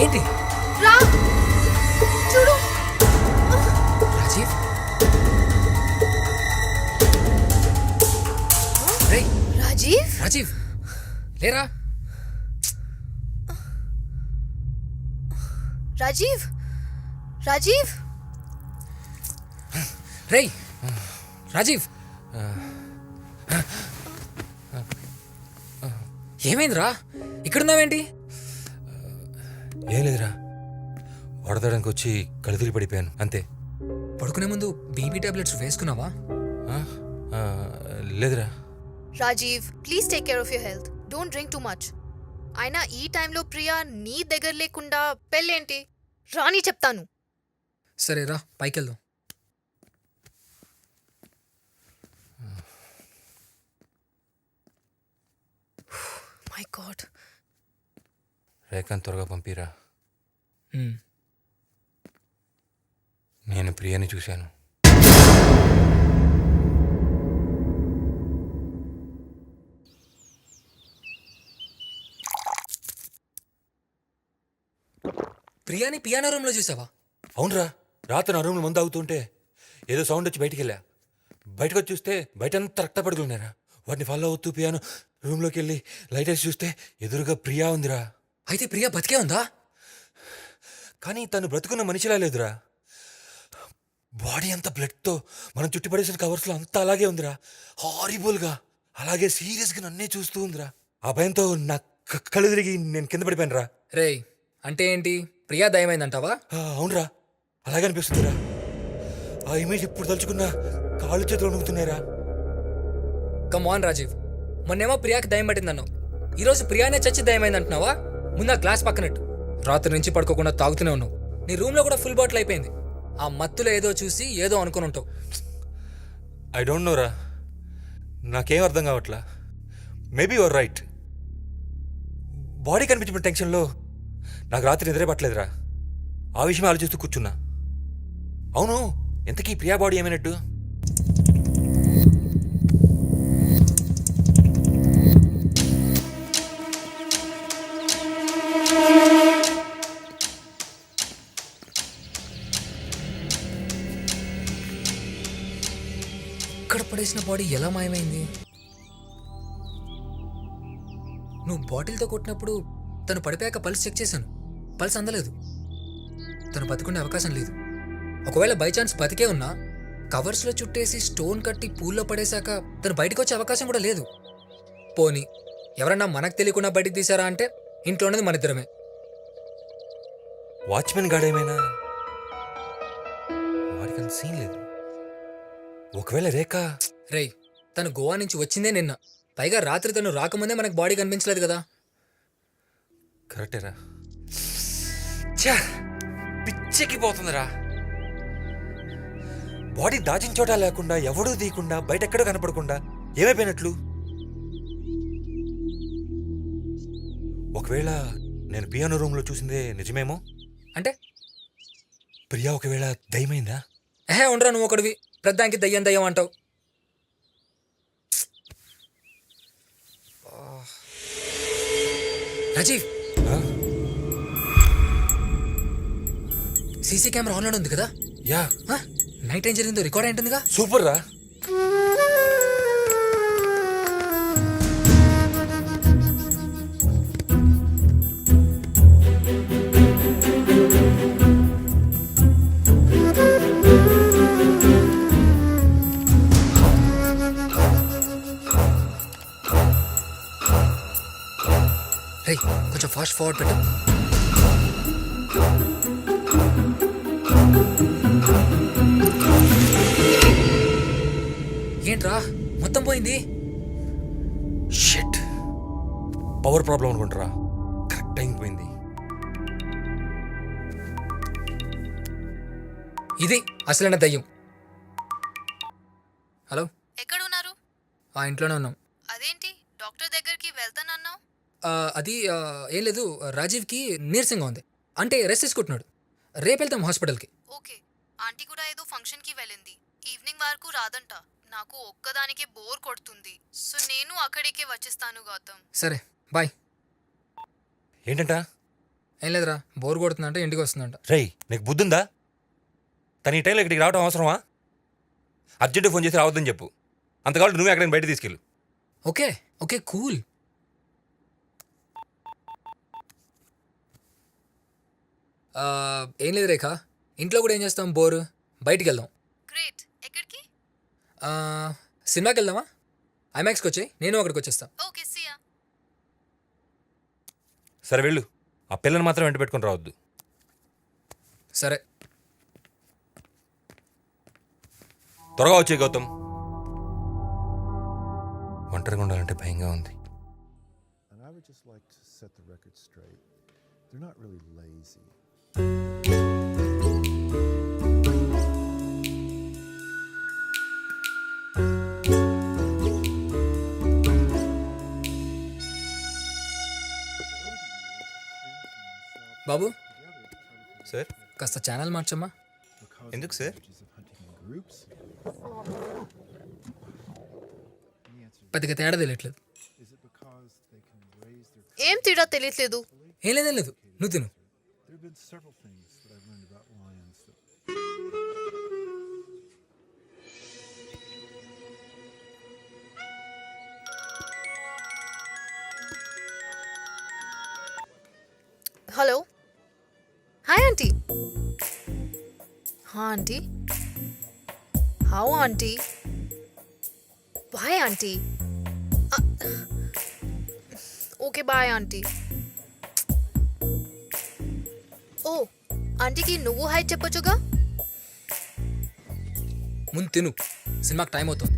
ఏంటి రా చూడు. రాజీవ్ రేయ్ రాజీవ్ రాజీవ్ లేరా రాజీవ్ రాజీవ్ రేయ్ రాజీవ్ ఏమైందిరా ఇక్కడున్నావేంటి? ఏం లేదురా, వడదడానికి వచ్చి కళ్ళు తిరిగి పడిపోయాను అంతే. పడుకునే ముందు బీపీ టాబ్లెట్స్ వేసుకున్నావా? లేదురా. Rajiv please take care of your health. Don't drink too much. అయినా ఈ టైంలో ప్రియా నీ దగ్గర లేకుండా పెళ్ళేంటి? రాని చెప్తాను. సరే రా పైకి వెళ్దాం. My God. రేఖను త్వరగా పంపిరా. ఉమ్. నేను ప్రియని చూశాను. ప్రియాని పియానో రూమ్లో చూసావా? అవునరా, రాత్రి నా రూమ్లో మందు అవుతుంటే ఏదో సౌండ్ వచ్చి బయటికి వెళ్ళా. బయటకు వచ్చి చూస్తే బయటంతా రక్తపడుకులు ఉన్నారా. వాటిని ఫాలో అవుతూ పియాను రూమ్లోకి వెళ్ళి లైట్ వేసి చూస్తే ఎదురుగా ప్రియా ఉందిరా. అయితే ప్రియా బతికే ఉందా? కానీ తను బ్రతుకున్న మనిషిలా లేదురా. బాడీ అంతా బ్లడ్తో మనం చుట్టుపడేసిన కవర్స్లో అంతా అలాగే ఉందిరా. హారిబుల్గా అలాగే సీరియస్గా నన్నే చూస్తూ ఉందిరా. ఆ భయంతో నా కళ్ళు తిరిగి నేను కింద పడిపోయాను రా. రేయ్ అంటే ఏంటి? ప్రియా దయమైందంటావా? అవునరా, అలాగే అనిపిస్తుందిరా. ఆ ఇమేజ్ ఇప్పుడు తలుచుకున్నా కాళ్ళు చేతులు వణుకుతున్నాయిరా. కమ్ ఆన్ రాజీవ్, మొన్నేమో ప్రియాకి దయం పట్టిందన్నావు, ఈరోజు ప్రియానే చచ్చి దయమైందంటున్నావా? ముందు ఆ గ్లాస్ పక్కనట్టు. రాత్రి నుంచి పడుకోకుండా తాగుతూనే ఉన్నావు. నీ రూమ్లో కూడా ఫుల్ బాటిల్ అయిపోయింది. ఆ మత్తులో ఏదో చూసి ఏదో అనుకుని ఉంటావు. ఐ డోంట్ నోరా, నాకేం అర్థం కావట్లా. Maybe your right. బాడీ కనిపించిన టెన్షన్లో నాకు రాత్రి నిద్రే పట్టలేదురా. ఆ విషయం ఆలోచిస్తూ కూర్చున్నా. అవును, ఎంతకీ ప్రియా బాడీ ఏమైనట్టు? ఇక్కడ పడేసిన బాడీ ఎలా మాయమైంది? నువ్వు బాటిల్తో కొట్టినప్పుడు తను పడిపోయాక పల్స్ చెక్ చేశాను, పల్స్ అందలేదు. తను బతుకునే అవకాశం లేదు. ఒకవేళ బై ఛాన్స్ బతికే ఉన్నా కవర్స్లో చుట్టేసి స్టోన్ కట్టి పూల్లో పడేశాక తను బయటకు వచ్చే అవకాశం కూడా లేదు. పోనీ ఎవరన్నా మనకు తెలియకుండా బయటికి తీశారా అంటే ఇంట్లో ఉన్నది మన ఇద్దరమే. వాచ్మెన్ గాడేమైనా? వాడికి అంత సీన్ లేదు. ఒకవేళ రేఖ? రేయ్ తను గోవా నుంచి వచ్చిందే నిన్న, పైగా రాత్రి తను రాకముందే మనకు బాడీ కనిపించలేదు కదా. కరెక్టేరా. ఛా, పిచ్చెక్కిపోతుందిరా. బాడీ దాచిన చోట లేకుండా ఎవడూ తీయకుండా బయట ఎక్కడో కనపడకుండా ఏమైపోయినట్లు? ఒకవేళ నేను పియానో రూమ్లో చూసిందే నిజమేమో. అంటే ప్రియా ఒకవేళ దయమైందా? ఉండరా నువ్వు ఒకడివి, పెద్దానికి దయ్యం దయ్యం అంటావు. రాజీవ్, సీసీ కెమెరా ఆన్లో ఉంది కదా? యా. నైట్ ఏం జరిగిందో రికార్డ్ అయింటుందిగా. సూపర్ రా. రేయ్ కొంచెం ఫాస్ట్ ఫార్వర్డ్ పెట్టు. ఏంట్రా మొత్తం పోయింది? షిట్, పవర్ ప్రాబ్లం అనుకుంటారా. కరెక్ట్ టైం పోయింది. ఇది అసలైన దయ్యం. హలో, ఎక్కడున్నారు? ఆ ఇంట్లోనే ఉన్నాం. అదేంటి డాక్టర్ దగ్గరికి వెళ్తానన్నావు? అది ఏం లేదు, రాజీవ్కి నీరసంగా ఉంది, అంటే రెస్ట్ తీసుకుంటున్నాడు. రేపు వెళ్తాం హాస్పిటల్కి. ఓకే. ఆంటీ కూడా ఏదో ఫంక్షన్కి వెళ్ళింది, ఈవినింగ్ వరకు రాదంట. నాకు ఒక్కదానికే బోర్ కొడుతుంది, సో నేను అక్కడికే వచ్చేస్తాను గౌతమ్. సరే బాయ్. ఏంటంట ఏం లేదురా బోర్ కొడుతుందంట ఇంటికి వస్తుందంట. రేయ్ నీకు బుద్ధుందా? తను ఈ టైంలో ఇక్కడికి రావడం అవసరమా? అర్జెంట్ ఫోన్ చేసి రావద్దని చెప్పు. అంతకాలం నువ్వే ఎక్కడికి బయట తీసుకెళ్ళు. Okay okay cool. ఏం లేదు రేఖ, ఇంట్లో కూడా ఏం చేస్తాం, బోర్, బయటికి వెళ్దాం. గ్రేట్. ఎక్కడికి? ఆ, సినిమాకి వెళ్దామా? ఐమాక్స్కి వచ్చాయి, నేను అక్కడికి వచ్చేస్తా. ఓకే సియా. సరే వెళ్ళు, ఆ పిల్లని మాత్రం వెంట పెట్టుకుని రావద్దు. సరే. త్వరగా వచ్చే గౌతమ్. ఒంటరిగా ఉండాలంటే భయంగా ఉంది. And I would just like to set the record straight. They're not really lazy. Babu sir కాస్త ఛానల్ మార్చమ్మా. ఎందుకు సార్? Groups. పెద్దగా తేడా తెలియట్లేదు. Is it because they can raise their? ఏం తేడా తెలియట్లేదు. ఏం లేదేం లేదు, నువ్వు తిను. There have been several things that I've learned about lions that hello. Hi aunty. హా aunty. How aunty? Bye aunty. Okay bye aunty. ఓ ఆంటీకి నువ్వు హాయ్ చెప్పొచ్చుగా. ముందు తిను, సినిమాకి టైం అవుతుంది.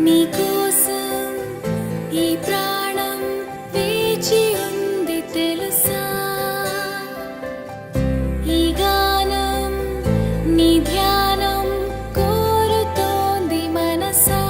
నీకోసం ఈ ప్రాణం వేచి ఉంది తెలుసా. ఈ గానం నీ ధ్యానం కోరుతోంది మనసా.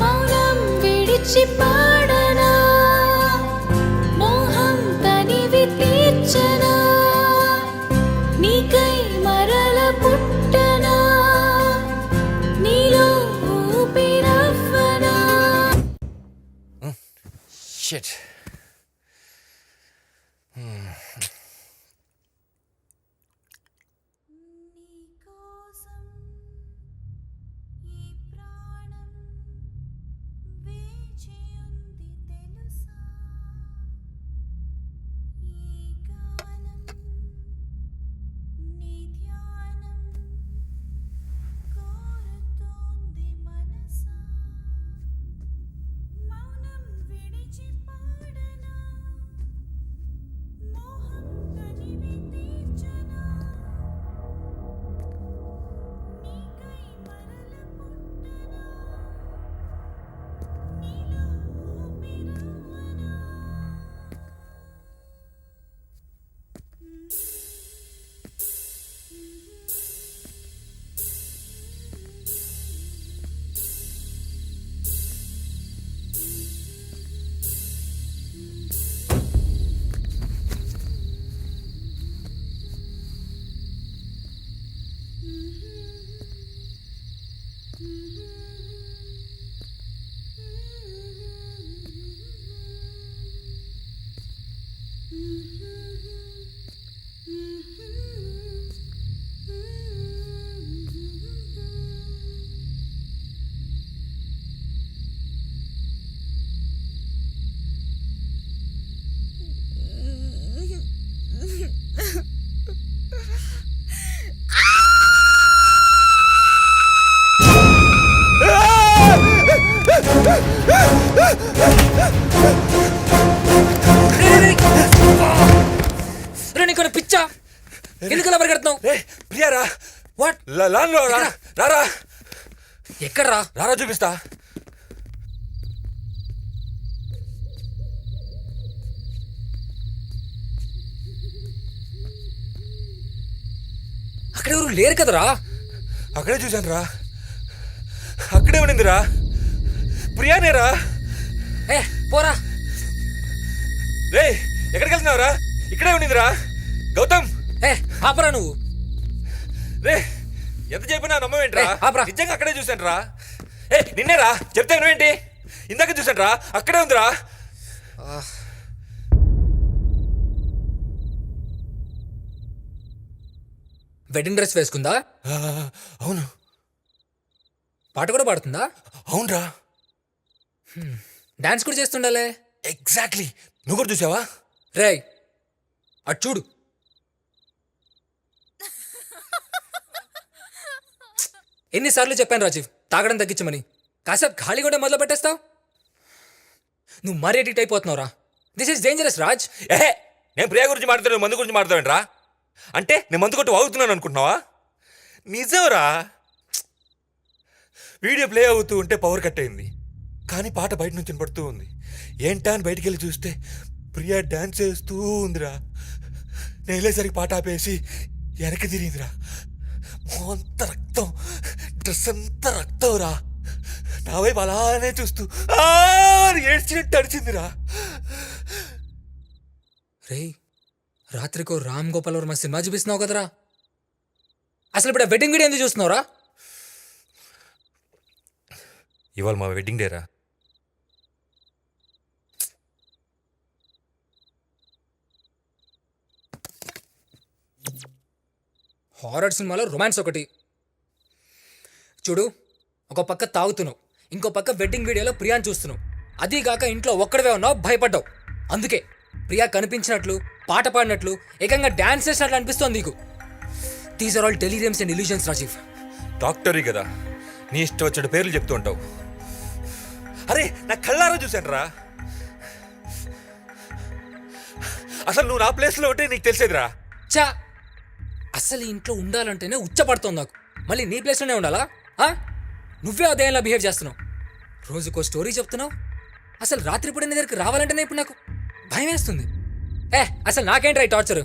మౌనం విడిచి పాడనా, మోహం తనివి తీర్చనా, నీకై మరల పుట్టనా, నీలో ఊపిరవ్వనా. షిట్. నీకోసం ఈ ప్రాణం వేచి ఉంది తెలుసా. ఈ గానం నీ ధ్యానం కోరుతోంది మనసా. మౌనం విడిచి పాడనా, నీకు పిచ్చా ఎందుకు అలా పరిగెడుతున్నావు? రే ప్రియా రా. వాట్? లాన్లో రా. రారా ఎక్కడ్రా? రారా చూపిస్తా. అక్కడ ఎవరు లేరు కదరా. అక్కడే చూశాను రా. అక్కడే ఉండిందిరా. ప్రియానేరా. ఏ పోరా. రే ఎక్కడికి వెళ్తున్నావురా? ఇక్కడే ఉండిందిరా. గౌతమ్ ఏ ఆపరా నువ్వు. రే ఎంత చెప్పినా నమ్మవేంట్రా? ఏయ్, ఆపురా. నిజంగా అక్కడే చూశాను రా. ఏ నిన్నేరా చెప్తే నువ్వేంటి? ఇందాక చూశాను రా. అక్కడే ఉందిరా. వెడ్డింగ్ డ్రెస్ వేసుకుందా? ఆ, అవును పాట కూడా పాడుతుందా? అవునరా. డాన్స్ కూడా చేస్తుండాలే. ఎగ్జాక్ట్లీ. నువ్వు కూడా చూసావా? రేయ్ అటు చూడు. ఎన్నిసార్లు చెప్పాను రాజీవ్ తాగడం తగ్గించమని. కాసేపు ఖాళీ కూడా మొదలు పెట్టేస్తావు. నువ్వు మరీ ఎడిక్ట్ అయిపోతున్నావురా. This is dangerous Raj. ఏహే నేను ప్రియా గురించి మాట్లాడుతాను, మందు గురించి మాట్లాడతావేంట్రా? అంటే నేను మందు కొట్టి వాగుతున్నాను అనుకుంటున్నావా? నిజంరా. వీడియో ప్లే అవుతూ ఉంటే పవర్ కట్ అయింది, కానీ పాట బయట నుంచి వినపడుతూ ఉంది. ఏంటా అని బయటికి వెళ్ళి చూస్తే ప్రియా డాన్స్ చేస్తూ ఉందిరా. నేను వెళ్ళేసరికి పాట ఆపేసి వెనక్కి తిరిగిందిరా. అంత రక్తం, డ్రెస్ అంతా రక్తం రా. నా వైపు అలానే చూస్తూ ఏడ్చినట్టు అడిచిందిరా. రేయ్ రాత్రికో రామ్ గోపాల్ వర్మ సినిమా చూపిస్తున్నావు కదరా. అసలు ఇప్పుడు వెడ్డింగ్ వీడియో ఎందుకు చూస్తున్నావురా? ఇవాళ మా వెడ్డింగ్ డేరా. హారర్ సినిమాలో రొమాన్స్ ఒకటి చూడు. ఒక పక్క తాగుతున్నావు, ఇంకో పక్క వెడ్డింగ్ వీడియోలో ప్రియాని చూస్తున్నావు. అదీగాక ఇంట్లో ఒక్కడవే ఉన్నావు, భయపడ్డావు. అందుకే ప్రియా కనిపించినట్లు, పాట పాడినట్లు, ఏకంగా డాన్స్ చేసినట్లు అనిపిస్తోంది నీకు. These are all deliriums and illusions Rajiv. డాక్టరీ కదా, నీ ఇష్టం వచ్చిన పేర్లు చెప్తూ ఉంటావు. అరే నా కళ్ళారా చూశాను రా. అసలు నువ్వు నా ప్లేస్లో ఉంటే నీకు తెలిసేదిరా. చా అసలు ఈ ఇంట్లో ఉండాలంటేనే ఉచ్చపడుతోంది నాకు. మళ్ళీ నీ ప్లేస్లోనే ఉండాలా? నువ్వే అదేలా బిహేవ్ చేస్తున్నావు. రోజుకో స్టోరీ చెప్తున్నావు. అసలు రాత్రిపూట నీ దగ్గరికి రావాలంటేనే ఇప్పుడు నాకు భయం వేస్తుంది. అసలు నాకేంట్రా ఈ టార్చర్?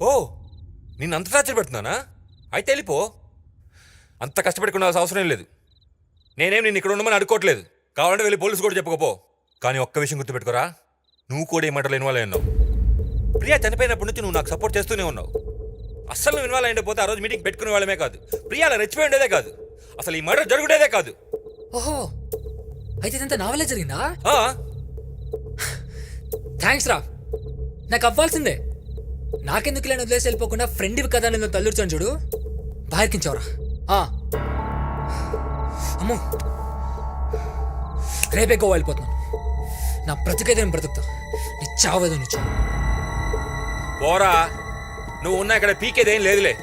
ఓ నిన్ను అంత టార్చర్ పెడుతున్నానా? అయితే వెళ్ళిపో. అంత కష్టపెట్టుకున్నాల్సిన అవసరం లేదు. నేనేం నిన్ను ఇక్కడ ఉండమని అడుకోవట్లేదు. కావాలంటే వెళ్ళి పోలీసు కూడా చెప్పుకోపో. కానీ ఒక్క విషయం గుర్తుపెట్టుకోరా, నువ్వు కూడా ఈ మాటలు ఇన్వాల్వ్ అయి ఉన్నావు. ప్రియా చనిపోయినప్పటి నుంచి నువ్వు నాకు సపోర్ట్ చేస్తూనే ఉన్నావు. అస్సలు నువ్వు ఇన్వాల్వ్ అయిపోతే ఆ రోజు మీటింగ్ పెట్టుకునే వాళ్ళమే కాదు, ప్రియాల రెచ్చిపోయి ఉండేదే కాదు, అసలు ఈ మర్డర్ జరుగుడేదే కాదు. ఓహో అయితే ఇదంతా నా వల్లే జరిగిందా? ఆ, థ్యాంక్స్ రా. నాకు అవ్వాల్సిందే. నాకెందుకు ఇలా వదిలేసి వెళ్ళిపోకుండా ఫ్రెండ్వి కదా నేను తల్లుర్చాను చూడు. బాహిర్కించావురా. అమ్మో రేపే గోవా వెళ్ళిపోతున్నాను. నా బ్రతికైతే నేను బ్రతుకుతా, నీ చావేదో నువ్వు చావు. పోరా. నువ్వు ఉన్నా ఇక్కడ పీకేదేం లేదులే.